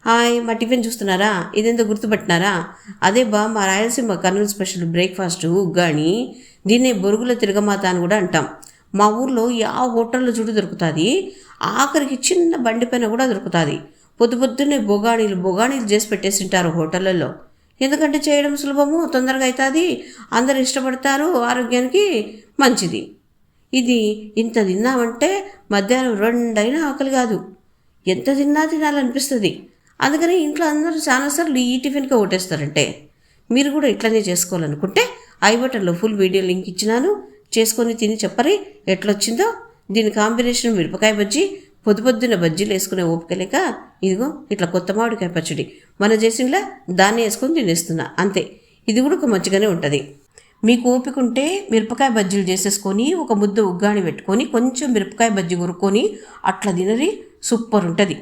Hi, మా tiffin చూస్తున్నారా? ఇదెంతో గుర్తుపట్టినారా? అదే బా మా రాయలసీమ కర్నూలు స్పెషల్ బ్రేక్ఫాస్ట్ ఉగ్గాని. దీన్నే బొరుగుల తిరగమాత అని కూడా అంటాం. మా ఊర్లో ఆ హోటల్లో చుట్టూ దొరుకుతుంది. ఆఖరికి చిన్న బండి పైన కూడా దొరుకుతుంది. పొద్దు పొద్దున్నే బొగాణీలు చేసి పెట్టేసింటారు హోటళ్ళల్లో. ఎందుకంటే చేయడం సులభము, తొందరగా అవుతుంది, అందరు ఇష్టపడతారు, ఆరోగ్యానికి మంచిది. ఇది ఇంత తిన్నామంటే మధ్యాహ్నం రెండైనా ఆకలి కాదు. ఎంత తిన్నా తినాలనిపిస్తుంది. అందుకని ఇంట్లో అందరూ చాలాసార్లు ఈ టిఫిన్కే ఓటేస్తారంటే మీరు కూడా ఇట్లనే చేసుకోవాలనుకుంటే ఐ బటన్లో ఫుల్ వీడియో లింక్ ఇచ్చినాను. చేసుకొని తిని చెప్పరి ఎట్లొచ్చిందో. దీని కాంబినేషన్ మిరపకాయ బజ్జీ. పొద్దున్న బజ్జీలు వేసుకునే ఓపిక లేక ఇదిగో ఇట్లా కొత్త మామిడికాయ పచ్చడి మన చేసినలా దాన్ని వేసుకొని తినేస్తున్నా అంతే. ఇది కూడా ఒక మంచిగానే ఉంటుంది. మీకు ఓపిక ఉంటే మిరపకాయ బజ్జీలు చేసేసుకొని ఒక ముద్ద ఉగ్గాని పెట్టుకొని కొంచెం మిరపకాయ బజ్జీ కొరుక్కొని అట్లా తినరి, సూపర్ ఉంటుంది.